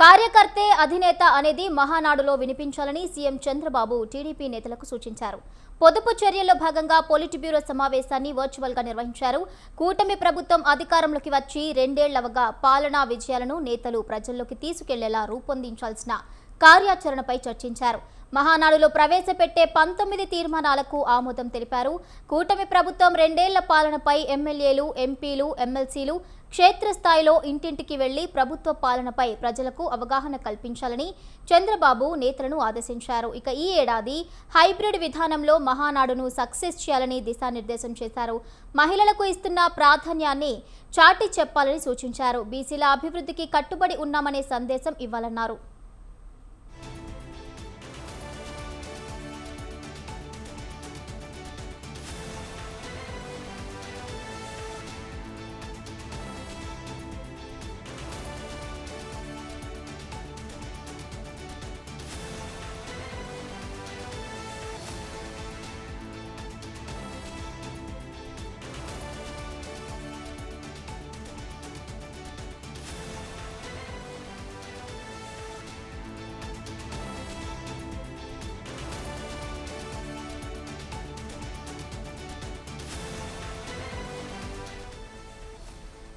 కార్యకర్తే అధినేత అనేది మహానాడులో వినిపించాలని సీఎం చంద్రబాబు టీడీపీ నేతలకు సూచించారు. పొదుపు చర్యల్లో భాగంగా పొలిట్ బ్యూరో సమావేశాన్ని వర్చువల్ గా నిర్వహించారు. కూటమి ప్రభుత్వం అధికారంలోకి వచ్చి రెండేళ్లవగా పాలనా విజయాలను నేతలు ప్రజల్లోకి తీసుకెళ్లేలా రూపొందించాల్సిన కార్యాచరణపై చర్చించారు. మహానాడులో ప్రవేశపెట్టే 19 తీర్మానాలకు ఆమోదం తెలిపారు. కూటమి ప్రభుత్వం రెండేళ్ల పాలనపై ఎమ్మెల్యేలు, ఎంపీలు, ఎమ్మెల్సీలు క్షేత్రస్థాయిలో ఇంటింటికి వెళ్లి ప్రభుత్వ పాలనపై ప్రజలకు అవగాహన కల్పించాలని చంద్రబాబు నేతలను ఆదేశించారు. ఇక ఈ ఏడాది హైబ్రిడ్ విధానంలో మహానాడును సక్సెస్ చేయాలని దిశానిర్దేశం చేశారు. మహిళలకు ఇస్తున్న ప్రాధాన్యాన్ని చాటి చెప్పాలని సూచించారు. బీసీల అభివృద్ధికి కట్టుబడి ఉన్నామనే సందేశం ఇవ్వాలన్నారు.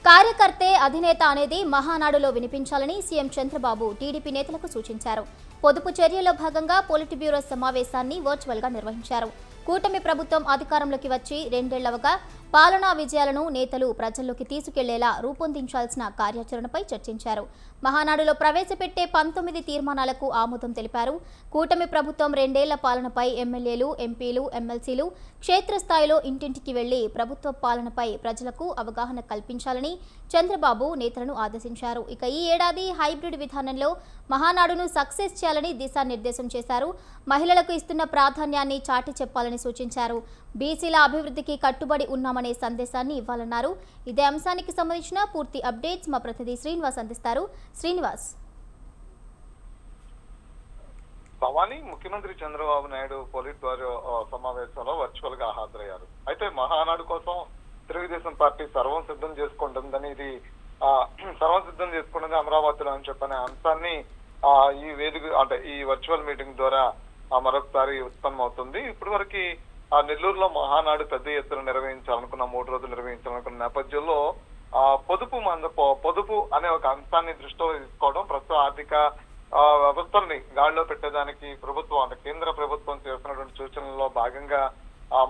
కార్యకర్తే అధినేత అనేది మహానాడులో వినిపించాలని సీఎం చంద్రబాబు టీడీపీ నేతలకు సూచించారు. పొదుపు చర్యల్లో భాగంగా పొలిట్ బ్యూరో సమావేశాన్ని వర్చువల్ గా నిర్వహించారు. కూటమి ప్రభుత్వం అధికారంలోకి వచ్చి రెండేళ్లవగా పాలనా విజయాలను నేతలు ప్రజల్లోకి తీసుకెళ్లేలా రూపొందించాల్సిన కార్యాచరణపై చర్చించారు. మహానాడులో ప్రవేశపెట్టే 19 తీర్మానాలకు ఆమోదం తెలిపారు. కూటమి ప్రభుత్వం రెండేళ్ల పాలనపై ఎమ్మెల్యేలు, ఎంపీలు, ఎమ్మెల్సీలు క్షేత్రస్థాయిలో ఇంటింటికి వెళ్లి ప్రభుత్వ పాలనపై ప్రజలకు అవగాహన కల్పించాలని చంద్రబాబు నేతలను ఆదేశించారు. ఇక ఈ ఏడాది హైబ్రిడ్ విధానంలో మహానాడును సక్సెస్ చేయాలని దిశానిర్దేశం చేశారు. మహిళలకు ఇస్తున్న ప్రాధాన్యాన్ని చాటి చెప్పాలని సూచించారు. బీసీల అభివృద్ధికి కట్టుబడి ఉన్నామనే సందేశాన్ని ఇవ్వాలన్నారు. ఇదే అంశానికి సంబంధించిన పూర్తి అప్డేట్స్ మా ప్రతినిధి శ్రీనివాస్ అందిస్తారు. శ్రీనివాస్. భవానీ, ముఖ్యమంత్రి చంద్రబాబు నాయుడు పొలిట్ బ్యూరో సమావేశంలో వర్చువల్ గా హాజరయ్యారు. అయితే మహానాడు కోసం తెలుగుదేశం పార్టీ సర్వం సిద్ధం చేసుకుంటుందని, ఇది సర్వం సిద్ధం చేసుకుంటుంది అమరావతిలో అని చెప్పనే అంశాన్ని ఈ వేదిక అంటే ఈ వర్చువల్ మీటింగ్ ద్వారా మరొకసారి ఉత్పన్నమవుతుంది. ఇప్పటి వరకు నెల్లూరులో మహానాడు పెద్ద ఎత్తున నిర్వహించాలనుకున్న 3 రోజులు నిర్వహించాలనుకున్న నేపథ్యంలో పొదుపు అనే ఒక అంశాన్ని దృష్టిలో తీసుకోవడం, ప్రస్తుత ఆర్థిక వ్యవస్థల్ని గాడిలో పెట్టేదానికి ప్రభుత్వం అంటే కేంద్ర ప్రభుత్వం చేస్తున్నటువంటి సూచనల్లో భాగంగా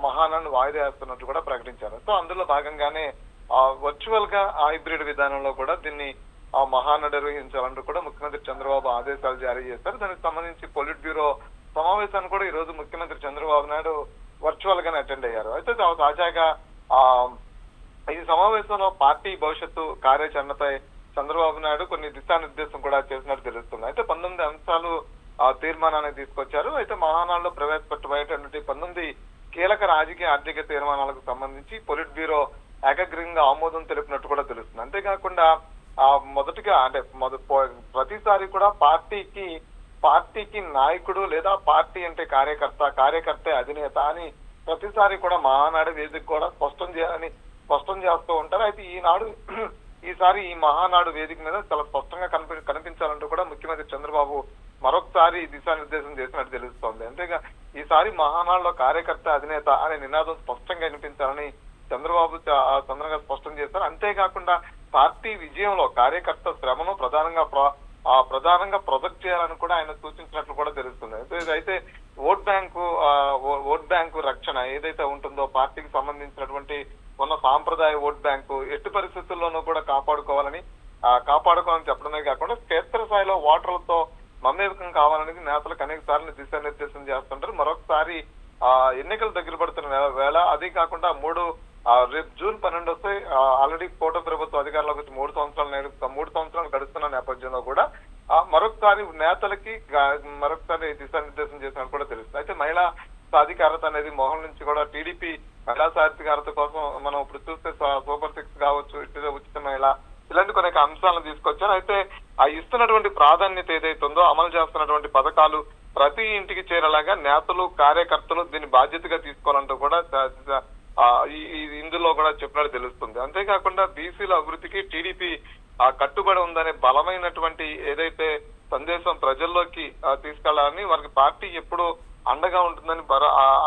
మహానాడు వాయిదా వేస్తున్నట్టు కూడా ప్రకటించారు. సో అందులో భాగంగానే వర్చువల్ గా హైబ్రిడ్ విధానంలో కూడా దీన్ని మహానాడు నిర్వహించాలంటూ కూడా ముఖ్యమంత్రి చంద్రబాబు ఆదేశాలు జారీ చేశారు. దానికి సంబంధించి పొలిట్ బ్యూరో సమావేశాన్ని కూడా ఈ రోజు ముఖ్యమంత్రి చంద్రబాబు నాయుడు వర్చువల్ గానే అటెండ్ అయ్యారు. అయితే తాజాగా ఈ సమావేశంలో పార్టీ భవిష్యత్తు కార్యాచరణపై చంద్రబాబు నాయుడు కొన్ని దిశానిర్దేశం కూడా చేసినట్టు తెలుస్తుంది. అయితే 19 అంశాలు తీర్మానాన్ని తీసుకొచ్చారు. అయితే మహానాడులో ప్రవేశపెట్టబోయేటువంటి 19 కీలక రాజకీయ ఆర్థిక తీర్మానాలకు సంబంధించి పొలిట్ బ్యూరో ఏకగ్రీవంగా ఆమోదం తెలిపినట్టు కూడా తెలుస్తుంది. అంతేకాకుండా మొదటిగా అంటే ప్రతిసారి కూడా పార్టీకి నాయకుడు లేదా పార్టీ అంటే కార్యకర్తే అధినేత అని ప్రతిసారి కూడా మహానాడు వేదిక కూడా స్పష్టం చేస్తూ ఉంటారు. అయితే ఈసారి ఈ మహానాడు వేదిక మీద చాలా స్పష్టంగా కనిపించాలంటూ కూడా ముఖ్యమంత్రి చంద్రబాబు మరొకసారి దిశానిర్దేశం చేసినట్టు తెలుస్తోంది. అంతేగా ఈసారి మహానాడులో కార్యకర్త అధినేత అనే నినాదం స్పష్టంగా వినిపించాలని చంద్రబాబు చంద్రంగా స్పష్టం చేశారు. అంతేకాకుండా పార్టీ విజయంలో కార్యకర్త శ్రమను ప్రధానంగా ప్రొజెక్ట్ చేయాలని కూడా ఆయన సూచించినట్లు కూడా తెలుస్తుంది. అయితే ఓట్ బ్యాంకు రక్షణ ఏదైతే ఉంటుందో పార్టీకి సంబంధించినటువంటి ఉన్న సాంప్రదాయ ఓట్ బ్యాంకు ఎట్టి పరిస్థితుల్లోనూ కూడా కాపాడుకోవాలని చెప్పడమే కాకుండా క్షేత్రస్థాయిలో ఓటర్లతో మమేకం కావాలనేది నేతలకు అనేక సార్లు దిశానిర్దేశం చేస్తుంటారు. మరొకసారి ఎన్నికలు దగ్గర పడుతున్న వేళ అదే కాకుండా రేపు జూన్ 12 వస్తే ఆల్రెడీ కూటమి ప్రభుత్వం అధికారంలోకి వచ్చి 3 సంవత్సరాలు గడుస్తున్న నేపథ్యంలో కూడా మరొకసారి నేతలకి మరొకసారి దిశానిర్దేశం చేసినట్టు కూడా తెలుస్తుంది. అయితే మహిళా సాధికారత అనేది మోహన్ నుంచి కూడా టీడీపీ మహిళా సాధికారత కోసం మనం ఇప్పుడు చూస్తే సూపర్ 6 కావచ్చు, ఉచిత మహిళ, ఇలాంటి కొన్ని అంశాలను తీసుకొచ్చారు. అయితే ఇస్తున్నటువంటి ప్రాధాన్యత ఏదైతే ఉందో అమలు చేస్తున్నటువంటి పథకాలు ప్రతి ఇంటికి చేరేలాగా నేతలు కార్యకర్తలు దీన్ని బాధ్యతగా తీసుకోవాలంటూ కూడా ఇందులో కూడా చెప్పినట్టు తెలుస్తుంది. అంతేకాకుండా బీసీల అభివృద్ధికి టీడీపీ ఆ కట్టుబడి ఉందనే బలమైనటువంటి ఏదైతే సందేశం ప్రజల్లోకి తీసుకెళ్లాలని వారికి పార్టీ ఎప్పుడు అండగా ఉంటుందని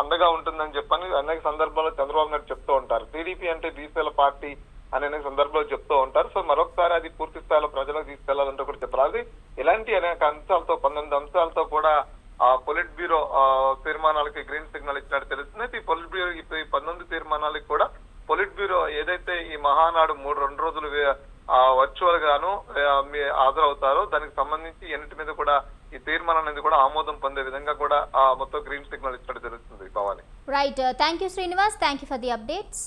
అండగా ఉంటుందని చెప్పని అనేక సందర్భాల్లో చంద్రబాబు నాయుడు చెప్తూ ఉంటారు. టీడీపీ అంటే బీసీల పార్టీ అని అనేక సందర్భాల్లో చెప్తూ ఉంటారు. సో మరొకసారి అది పూర్తి స్థాయిలో ప్రజలకు తీసుకెళ్లాలంటూ కూడా చెప్పారు. అది ఇలాంటి అనేక అంశాలతో 19 అంశాలతో కూడా పొలిట్ బ్యూరో తీర్మానాలకి గ్రీన్ సిగ్నల్ ఇచ్చినట్టు తెలుస్తుంది. ఈ పొలిట్ బ్యూరో ఈ 19 తీర్మానాలకి కూడా పొలిట్ బ్యూరో ఏదైతే ఈ మహానాడు 2 రోజులు వర్చువల్ గాను హాజరవుతారో దానికి సంబంధించి ఎన్నిటి మీద కూడా ఈ తీర్మానం అనేది కూడా ఆమోదం పొందే విధంగా కూడా మొత్తం గ్రీన్ సిగ్నల్ ఇచ్చినట్టు తెలుస్తుంది. Bhavani. Right, thank you Srinivas, thank you for the updates.